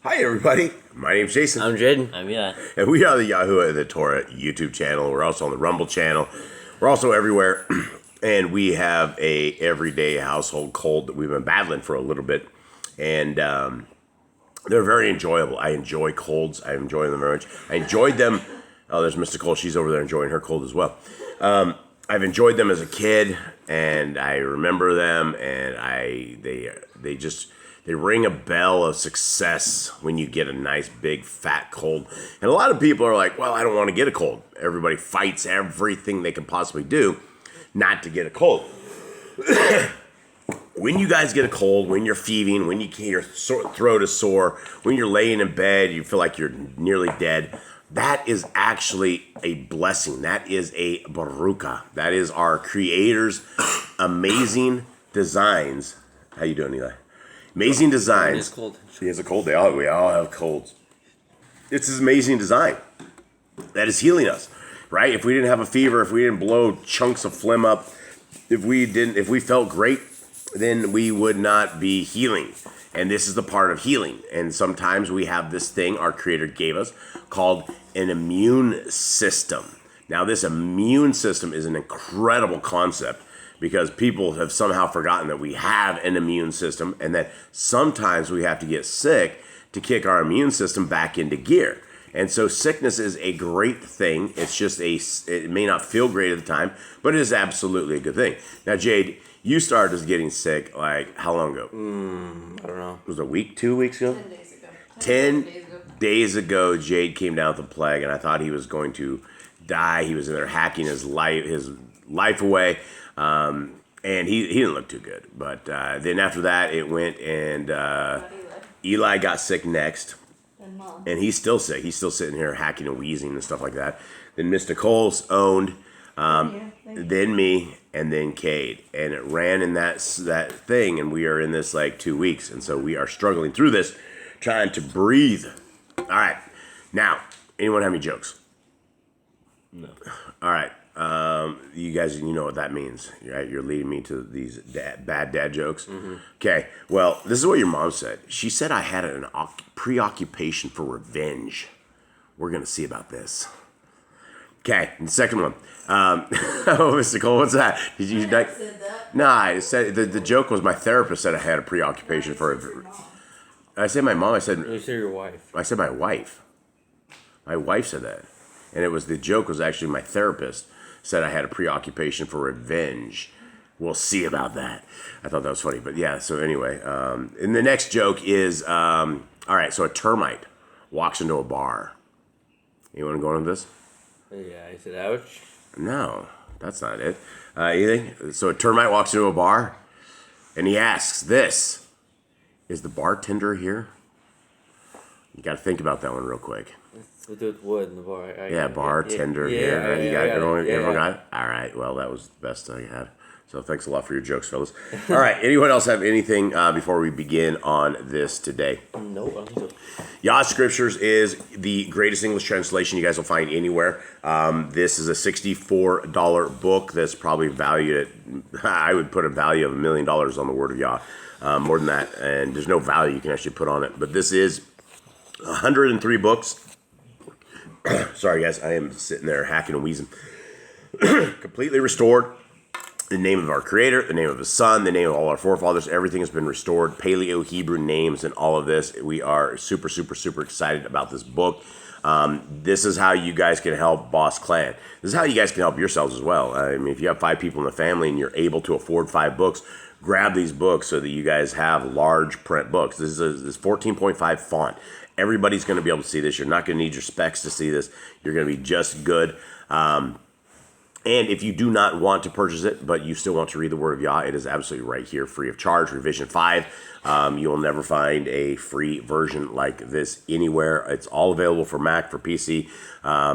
Hi, everybody. My name's Jason. I'm Jaden. I'm And we are the Yahoo and the Torah YouTube channel. We're also on the Rumble channel. We're also everywhere. And we have a everyday household cold that we've been battling for a little bit. And they're very enjoyable. I enjoy colds. I enjoy them very much. I enjoyed them. Oh, there's Mr. Cole. She's over there enjoying her cold as well. I've enjoyed them as a kid, and I remember them, and they ring a bell of success when you get a nice big fat cold. And a lot of people are like, well, I don't want to get a cold. Everybody fights everything they can possibly do not to get a cold. When you guys get a cold, when you're thieving, when your throat is sore, when you're laying in bed, you feel like you're nearly dead, that is actually a blessing. That is a baruka. That is our Creator's amazing designs. How you doing, Eli? Amazing designs. It's cold. He has a cold. We all have colds. It's his amazing design that is healing us, right? If we didn't have a fever, if we didn't blow chunks of phlegm up, if we felt great, then we would not be healing. And this is the part of healing. And sometimes we have this thing our Creator gave us called an immune system. Now, this immune system is an incredible concept because people have somehow forgotten that we have an immune system and that sometimes we have to get sick to kick our immune system back into gear. And so sickness is a great thing. It's just it may not feel great at the time, but it is absolutely a good thing. Now, Jade, you started getting sick, like, how long ago? I don't know. Was it a week, 2 weeks ago? 10 days ago. 10 days ago, Jade came down with the plague, and I thought he was going to die. He was in there hacking his life away, and he didn't look too good. But then after that, it went, and Eli got sick next, And Mom. and he's still sick. He's still sitting here hacking and wheezing and stuff like that. Then Mr. Cole's owned, then me, and then Cade, and it ran in that thing, and we are in this like 2 weeks, and so we are struggling through this, trying to breathe. All right, now, anyone have any jokes? No. All right, you guys, you know what that means, right? You're leading me to these bad dad jokes. Mm-hmm. Okay, well, this is what your mom said. She said I had a preoccupation for revenge. We're gonna see about this. Okay, and the second one. Oh, Mr. Cole, what's that? Did you I said that. Nah, I said the joke was my therapist said I had a preoccupation for it. I said my mom. I said You say your wife. I said my wife. My wife said that, and the joke was actually my therapist said I had a preoccupation for revenge. We'll see about that. I thought that was funny, but yeah. So anyway, and the next joke is all right. So a termite walks into a bar. You want to go into this? Yeah, I said ouch. No, that's not it. Anything? So a termite walks into a bar, and he asks this, is the bartender here? You got to think about that one real quick. We'll do it wood in the bar. Bartender here. Everyone got it? All right, well, that was the best I had. So thanks a lot for your jokes, fellas. All right, anyone else have anything before we begin on this today? No, I don't think so. Yah Scriptures is the greatest English translation you guys will find anywhere. This is a $64 book that's probably valued at, I would put a value of $1 million on the Word of Yah. More than that, and there's no value you can actually put on it. But this is 103 books. Sorry, guys, I am sitting there hacking and wheezing. Completely restored. The name of our Creator, the name of His Son, the name of all our forefathers, everything has been restored. Paleo Hebrew names and all of this. We are super, super, super excited about this book. This is how you guys can help Boss Clan. This is how you guys can help yourselves as well. I mean, if you have 5 people in the family and you're able to afford 5 books, grab these books so that you guys have large print books. This is this 14.5 font. Everybody's going to be able to see this. You're not going to need your specs to see this. You're going to be just good. And if you do not want to purchase it, but you still want to read the Word of Yah, it is absolutely right here, free of charge, Revision 5. You will never find a free version like this anywhere. It's all available for Mac, for PC.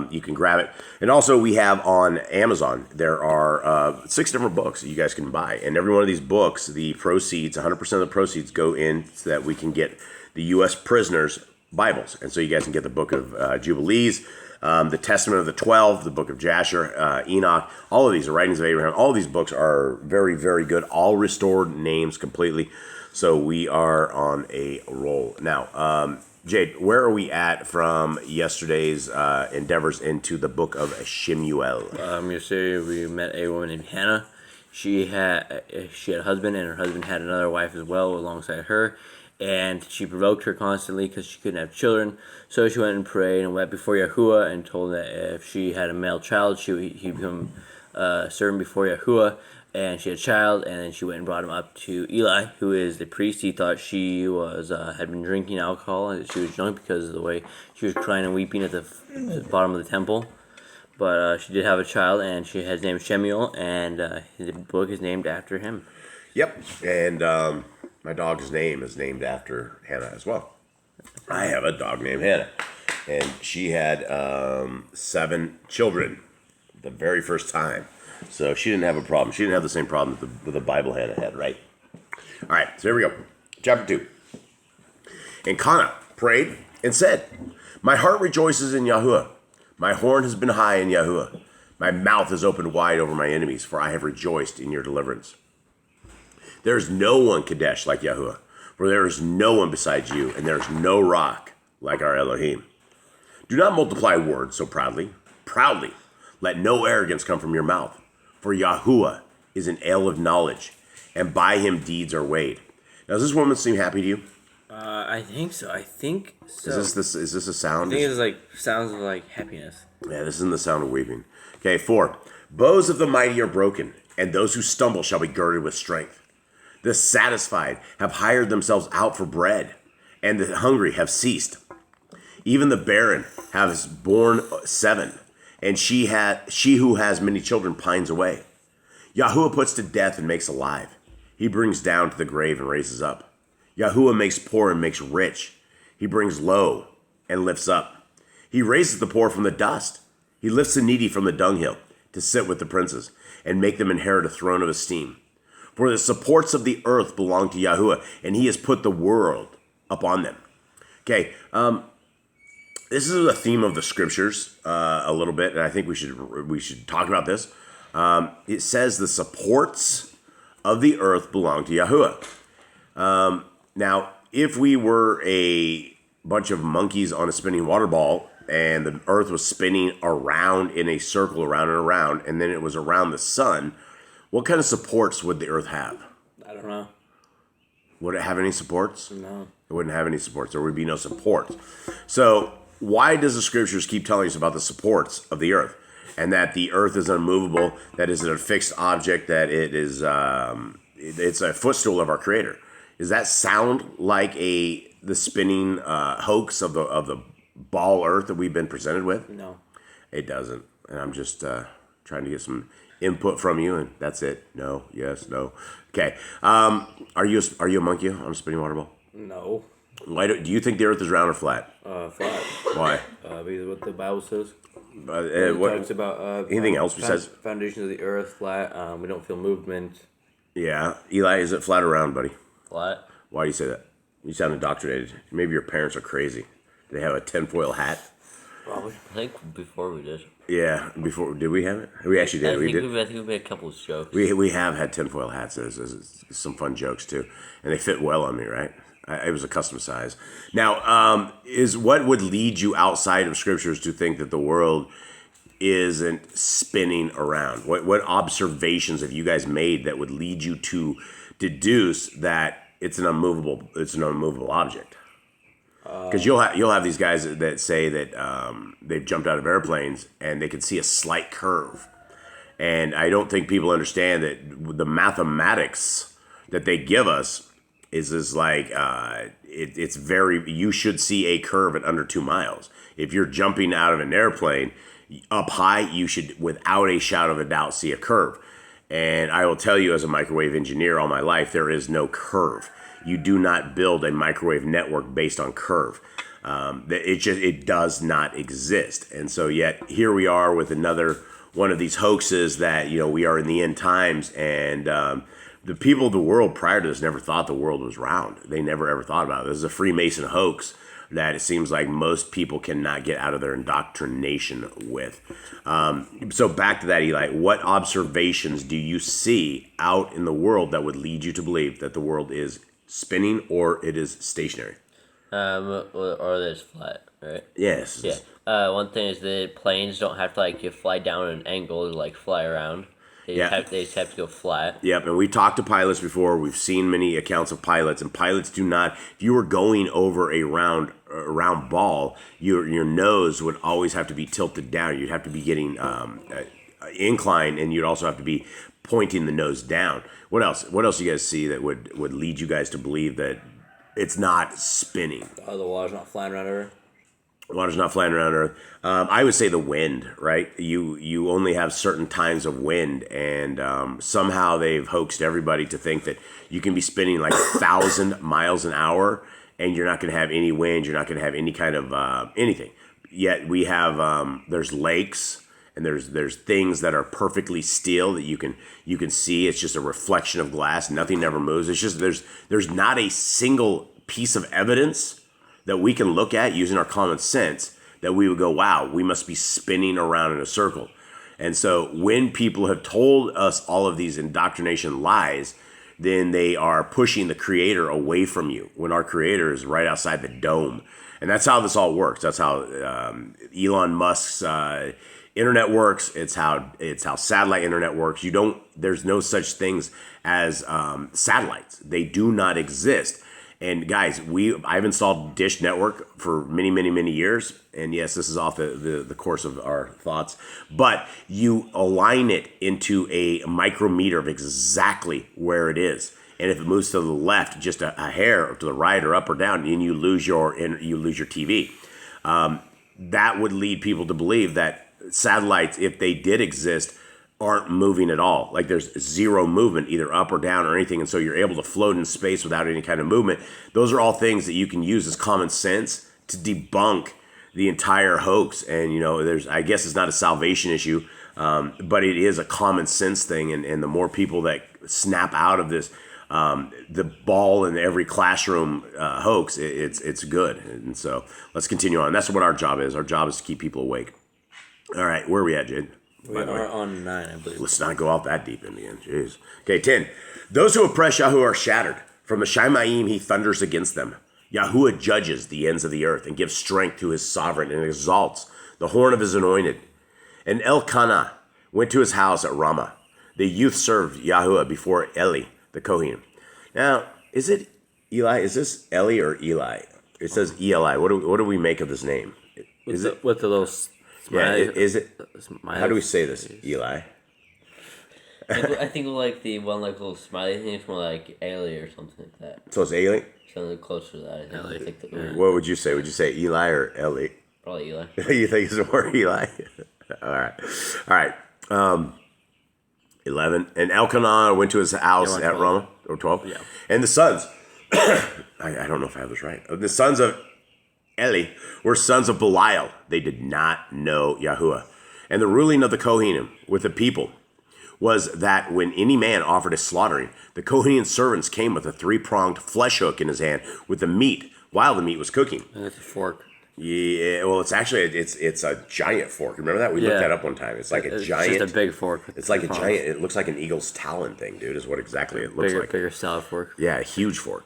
You can grab it. And also we have on Amazon, there are 6 different books that you guys can buy. And every one of these books, the proceeds, 100% of the proceeds go in so that we can get the U.S. prisoners Bibles. And so you guys can get the Book of Jubilees, the Testament of the 12, the Book of Jasher, Enoch, all of these, the Writings of Abraham, all of these books are very, very good, all restored names completely. So we are on a roll. Now, Jade, where are we at from yesterday's endeavors into the book of Shemu'el? Yesterday we met a woman named Hannah. She had a husband, and her husband had another wife as well alongside her. And she provoked her constantly because she couldn't have children. So she went and prayed and wept before Yahuwah and told that if she had a male child, he'd become servant before Yahuwah. And she had a child, and then she went and brought him up to Eli, who is the priest. He thought she was had been drinking alcohol and she was drunk because of the way she was crying and weeping at the bottom of the temple. But she did have a child, and his name is SHEMU'EL, and the book is named after him. Yep, and my dog's name is named after Hannah as well. I have a dog named Hannah, and she had 7 children the very first time. So she didn't have a problem. She didn't have the same problem that the Bible Hannah had, right? All right, so here we go. Chapter 2. And Cana prayed and said, "My heart rejoices in Yahuwah. My horn has been high in Yahuwah. My mouth is opened wide over my enemies, for I have rejoiced in your deliverance. There is no one, Kadesh, like Yahuwah, for there is no one besides you, and there is no rock like our Elohim. Do not multiply words so proudly. Proudly, let no arrogance come from your mouth. For Yahuwah is an ale of knowledge, and by him deeds are weighed." Now, does this woman seem happy to you? I think so. I think so. Is this a sound? I think it's like sounds of like happiness. Yeah, this isn't the sound of weeping. Okay, 4. Bows of the mighty are broken, and those who stumble shall be girded with strength. The satisfied have hired themselves out for bread, and the hungry have ceased. Even the barren has borne 7, and she who has many children pines away. Yahuwah puts to death and makes alive. He brings down to the grave and raises up. Yahuwah makes poor and makes rich. He brings low and lifts up. He raises the poor from the dust. He lifts the needy from the dunghill to sit with the princes and make them inherit a throne of esteem. For the supports of the earth belong to Yahuwah, and he has put the world upon them. Okay, this is a theme of the scriptures a little bit, and I think we should talk about this. It says the supports of the earth belong to Yahuwah. Now, if we were a bunch of monkeys on a spinning water ball, and the earth was spinning around in a circle, around and around, and then it was around the sun, what kind of supports would the earth have? I don't know. Would it have any supports? No. It wouldn't have any supports. There would be no supports. So why does the scriptures keep telling us about the supports of the earth? And that the earth is unmovable, that is a fixed object, that it is it's a footstool of our Creator. Does that sound like the spinning hoax of the ball earth that we've been presented with? No. It doesn't. And I'm just trying to get some input from you, and that's it. No, yes, no. Okay. Are you a monkey on a spinning water ball? No. Why do you think the earth is round or flat? Flat. Why? Because what the Bible says. What It talks about anything else besides foundations of the earth flat. We don't feel movement. Yeah, Eli, is it flat or round, buddy? Flat. Why do you say that? You sound indoctrinated. Maybe your parents are crazy. Do they have a tinfoil hat? Probably. I think before we did. Yeah, before did we have it? We actually did. We did. I think we made a couple of jokes. We have had tinfoil hats. There's some fun jokes too, and they fit well on me, right? It was a custom size. Now, is what would lead you outside of scriptures to think that the world isn't spinning around? What observations have you guys made that would lead you to deduce that it's an unmovable object? Because you'll have these guys that say that they've jumped out of airplanes and they can see a slight curve, and I don't think people understand that the mathematics that they give us is like it's very. You should see a curve at under 2 miles. If you're jumping out of an airplane up high, you should, without a shadow of a doubt, see a curve. And I will tell you, as a microwave engineer all my life, there is no curve. You do not build a microwave network based on curve. It does not exist. And so yet here we are with another one of these hoaxes that, we are in the end times, and the people of the world prior to this never thought the world was round. They never ever thought about it. This is a Freemason hoax that it seems like most people cannot get out of their indoctrination with. So back to that, Eli, what observations do you see out in the world that would lead you to believe that the world is spinning or it is stationary? Or there's flat, right? Yes. Yeah. One thing is the planes don't have to like you fly down an angle to like fly around. Yeah. They just have to go flat. Yep, and we talked to pilots before. We've seen many accounts of pilots, and pilots do not. If you were going over a round ball, your nose would always have to be tilted down. You'd have to be getting inclined, and you'd also have to be pointing the nose down. What else? What else do you guys see that would lead you guys to believe that it's not spinning? Oh, the water's not flying around her. Water's not flying around Earth. I would say the wind, right? You only have certain times of wind, and somehow they've hoaxed everybody to think that you can be spinning like 1,000 miles an hour, and you're not going to have any wind. You're not going to have any kind of anything. Yet we have there's lakes and there's things that are perfectly still that you can see. It's just a reflection of glass. Nothing ever moves. It's just there's not a single piece of evidence that we can look at using our common sense that we would go, wow, we must be spinning around in a circle. And so when people have told us all of these indoctrination lies, then they are pushing the creator away from you when our creator is right outside the dome. And that's how this all works. That's how Elon Musk's internet works. It's how satellite internet works. There's no such things as satellites. They do not exist. And guys, I've installed Dish Network for many, many, many years. And yes, this is off the course of our thoughts. But you align it into a micrometer of exactly where it is. And if it moves to the left, just a hair, or to the right, or up or down, and you lose your TV. That would lead people to believe that satellites, if they did exist, aren't moving at all. Like there's zero movement, either up or down or anything. And so you're able to float in space without any kind of movement. Those are all things that you can use as common sense to debunk the entire hoax. And, I guess it's not a salvation issue, but it is a common sense thing. And the more people that snap out of this, the ball in every classroom hoax, it's good. And so let's continue on. That's what our job is. Our job is to keep people awake. All right, where are we at, Jade? We are on 9, I believe. Let's not go out that deep in the end. Jeez. Okay, 10. Those who oppress Yahuwah are shattered. From the Shemaim he thunders against them. Yahuwah judges the ends of the earth and gives strength to his sovereign and exalts the horn of his anointed. And Elkanah went to his house at Ramah. The youth served Yahuwah before Eli, the Kohen. Now, is it Eli? Is this Eli or Eli? It says Eli. What do we make of this name? With the little smiley. Yeah, is it? Smiley. How do we say this? Eli? I think like the one like little smiley thing is more like Ailey or something like that. So it's Eli? Something closer to that. I think What would you say? Would you say Eli or Eli? probably Eli. You think it's more Eli? All right. 11. And Elkanah went to his house at Ramah, or 12. Yeah. And the sons, I don't know if I have this right. The sons of Eli were sons of Belial. They did not know Yahuwah. And the ruling of the Kohanim with the people was that when any man offered a slaughtering, the Kohanim servants came with a 3-pronged flesh hook in his hand with the meat while the meat was cooking. And it's a fork. Yeah, well, it's actually it's a giant fork. Remember that? We looked that up one time. It's like a giant. It's just a big fork. It's like a giant. It looks like an eagle's talon thing, dude. Is what exactly it looks like. Bigger salad fork. Yeah, a huge fork.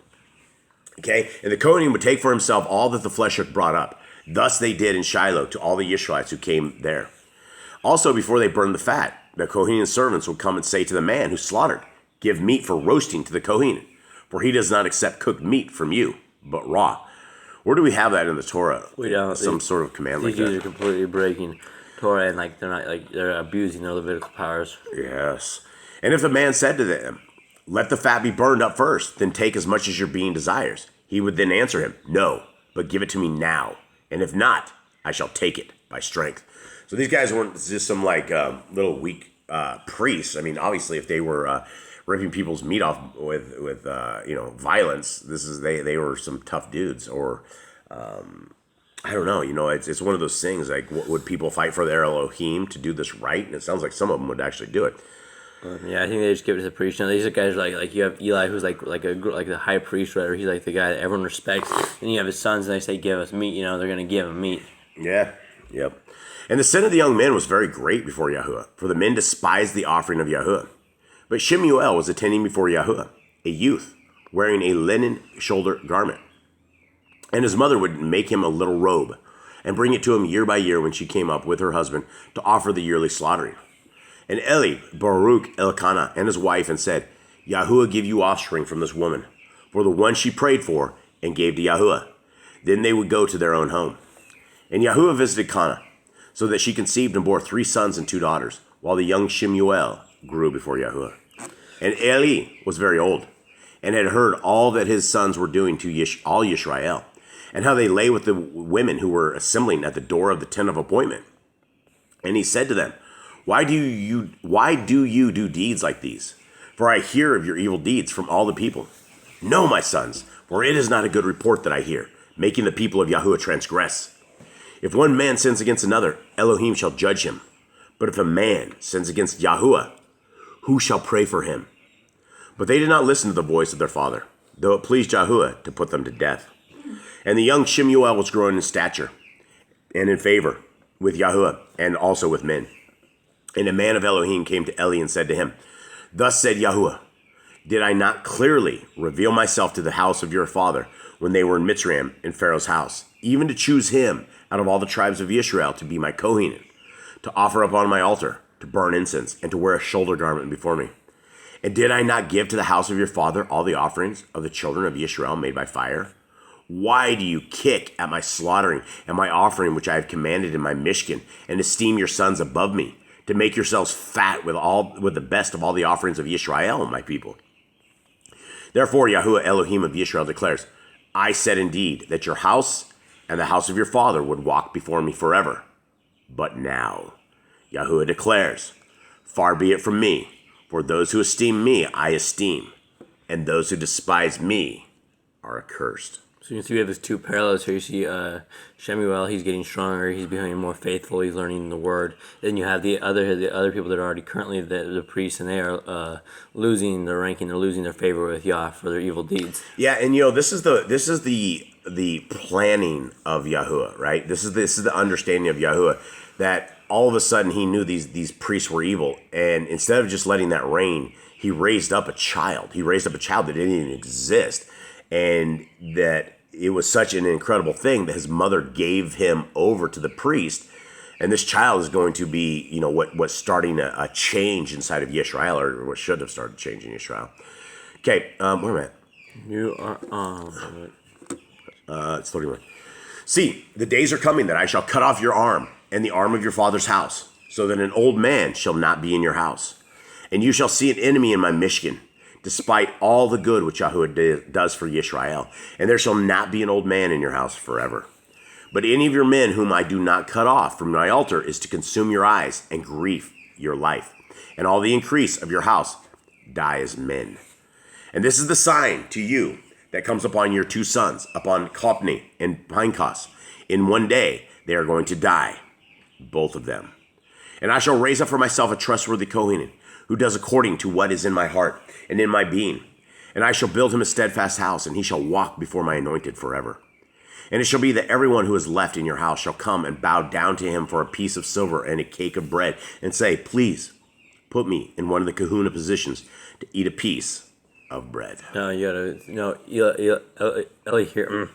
Okay, and the Kohanim would take for himself all that the flesh hook brought up. Thus they did in Shiloh to all the Israelites who came there. Also, before they burned the fat, the Kohanim servants would come and say to the man who slaughtered, "Give meat for roasting to the Kohanim, for he does not accept cooked meat from you, but raw." Where do we have that in the Torah? We don't. Some sort of command like These Jews that. are completely breaking Torah and they're abusing their Levitical powers. Yes. And if the man said to them, "Let the fat be burned up first, then take as much as your being desires," he would then answer him, "No, but give it to me now. And if not, I shall take it by strength." So these guys weren't just some little weak priests. I mean, obviously, if they were ripping people's meat off with violence, they were some tough dudes. Or I don't know. It's one of those things. Like, would people fight for their Elohim to do this right? And it sounds like some of them would actually do it. Yeah, I think they just give it to the priest. These are guys like you have Eli, who's like the high priest, or whatever. He's like the guy that everyone respects. And you have his sons, and they say, "Give us meat." They're gonna give him meat. Yeah. Yep. And the sin of the young men was very great before Yahuwah, for the men despised the offering of Yahuwah. But SHEMU'EL was attending before Yahuwah, a youth, wearing a linen shoulder garment. And his mother would make him a little robe and bring it to him year by year when she came up with her husband to offer the yearly slaughtering. And Eli Baruch Elkanah and his wife and said, Yahuwah give you offspring from this woman, for the one she prayed for and gave to Yahuwah. Then they would go to their own home. And Yahuwah visited Cana, so that she conceived and bore 3 sons and 2 daughters, while the young SHEMU'EL grew before Yahuwah. And Eli was very old, and had heard all that his sons were doing to all Yisrael, and how they lay with the women who were assembling at the door of the tent of appointment. And he said to them, Why do you do deeds like these? For I hear of your evil deeds from all the people. No, my sons, for it is not a good report that I hear, making the people of Yahuwah transgress. If one man sins against another, Elohim shall judge him. But if a man sins against Yahuwah, who shall pray for him? But they did not listen to the voice of their father, though it pleased Yahuwah to put them to death. And the young SHEMU'EL was growing in stature and in favor with Yahuwah and also with men. And a man of Elohim came to Eli and said to him, Thus said Yahuwah, Did I not clearly reveal myself to the house of your father when they were in Mitzrayim in Pharaoh's house, even to choose him out of all the tribes of Israel to be my Kohen, to offer upon my altar, to burn incense, and to wear a shoulder garment before me? And did I not give to the house of your father all the offerings of the children of Israel made by fire? Why do you kick at my slaughtering and my offering which I have commanded in my Mishkan, and esteem your sons above me, to make yourselves fat with the best of all the offerings of Israel, my people? Therefore Yahuwah Elohim of Israel declares, I said indeed that your house and the house of your father would walk before me forever. But now, Yahuwah declares, Far be it from me, for those who esteem me I esteem, and those who despise me are accursed. So you see we have these 2 parallels here. You see SHEMU'EL, he's getting stronger, he's becoming more faithful, he's learning the word. Then you have the other people that are already currently the priests, and they are losing their ranking, they're losing their favor with Yah for their evil deeds. Yeah, and this is the planning of Yahuwah, right? This is the understanding of Yahuwah, that all of a sudden he knew these priests were evil, and instead of just letting that reign, he raised up a child. He raised up a child that didn't even exist, and that it was such an incredible thing that his mother gave him over to the priest, and this child is going to be, what's starting a change inside of Yisrael, or what should have started changing Yisrael. Okay, where am I at? You are It's 31. See, the days are coming that I shall cut off your arm and the arm of your father's house, so that an old man shall not be in your house. And you shall see an enemy in my Mishkan, despite all the good which Yahuwah does for Yisrael. And there shall not be an old man in your house forever. But any of your men whom I do not cut off from my altar is to consume your eyes and grief your life. And all the increase of your house die as men. And this is the sign to you that comes upon your 2 sons, upon Kopni and Pinchas. In one day they are going to die, both of them. And I shall raise up for myself a trustworthy Kohen, who does according to what is in my heart and in my being. And I shall build him a steadfast house, and he shall walk before my anointed forever. And it shall be that everyone who is left in your house shall come and bow down to him for a piece of silver and a cake of bread, and say, Please put me in one of the kahuna positions to eat a piece of bread. No, you gotta, Eli here.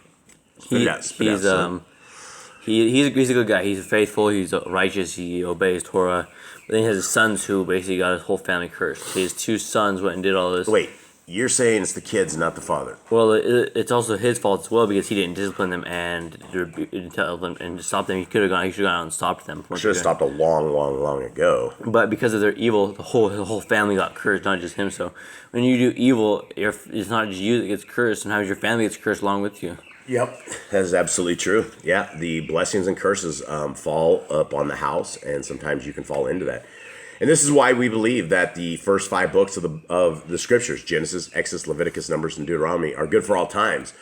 He's a good guy. He's faithful. He's righteous. He obeys Torah. But then he has his sons who basically got his whole family cursed. His 2 sons went and did all this. Wait, you're saying it's the kids, not the father? Well, it's also his fault as well, because he didn't discipline them and tell them and stop them. He should have gone out and stopped them. Should have stopped a long ago. But because of their evil, the whole family got cursed, not just him. So when you do evil, it's not just you that gets cursed, sometimes your family gets cursed along with you. Yep, that is absolutely true. Yeah, the blessings and curses fall upon the house, and sometimes you can fall into that. And this is why we believe that the first 5 books of the scriptures, Genesis, Exodus, Leviticus, Numbers, and Deuteronomy, are good for all times.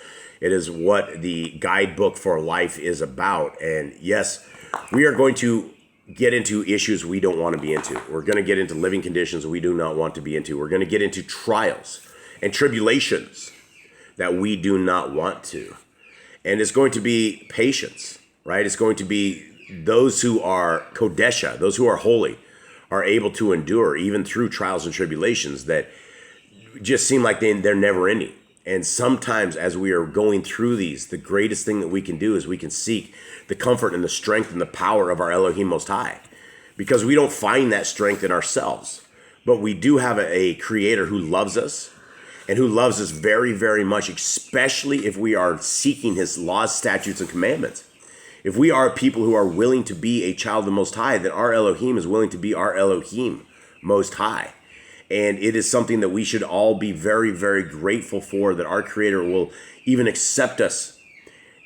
It is what the guidebook for life is about. And yes, we are going to get into issues we don't want to be into. We're going to get into living conditions we do not want to be into. We're going to get into trials and tribulations that we do not want to. And it's going to be patience, right? It's going to be those who are Kodesha, those who are holy, are able to endure even through trials and tribulations that just seem like they're never ending. And sometimes as we are going through these, the greatest thing that we can do is we can seek the comfort and the strength and the power of our Elohim Most High. Because we don't find that strength in ourselves. But we do have a creator who loves us and who loves us very, very much, especially if we are seeking his laws, statutes, and commandments. If we are people who are willing to be a child of the Most High, then our Elohim is willing to be our Elohim Most High. And it is something that we should all be very, very grateful for, that our Creator will even accept us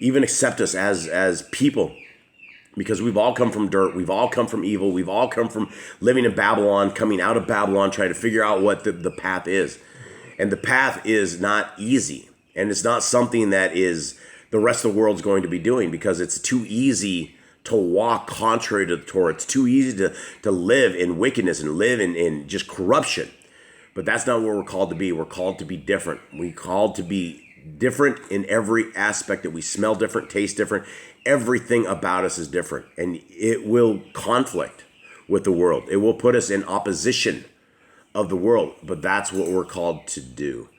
as people. Because we've all come from dirt, we've all come from evil, we've all come from living in Babylon, coming out of Babylon, trying to figure out what the path is. And the path is not easy. And it's not something that is the rest of the world's going to be doing, because it's too easy to walk contrary to the Torah. It's too easy to live in wickedness and live in just corruption. But that's not what we're called to be. We're called to be different. We're called to be different in every aspect, that we smell different, taste different. Everything about us is different, and it will conflict with the world. It will put us in opposition of the world, but that's what we're called to do.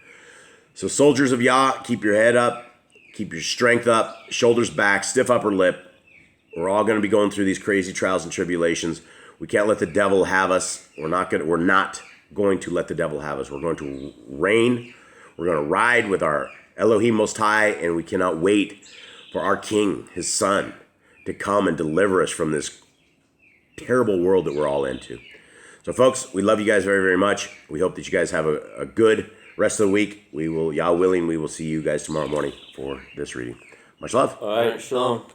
So soldiers of Yah, keep your head up, keep your strength up, shoulders back, stiff upper lip. We're all going to be going through these crazy trials and tribulations. We can't let the devil have us. We're not going to let the devil have us. We're going to reign. We're going to ride with our Elohim Most High, and we cannot wait for our King, his Son, to come and deliver us from this terrible world that we're all into. So, folks, we love you guys very, very much. We hope that you guys have a good rest of the week. We will, Yah willing, we will see you guys tomorrow morning for this reading. Much love. All right, shalom.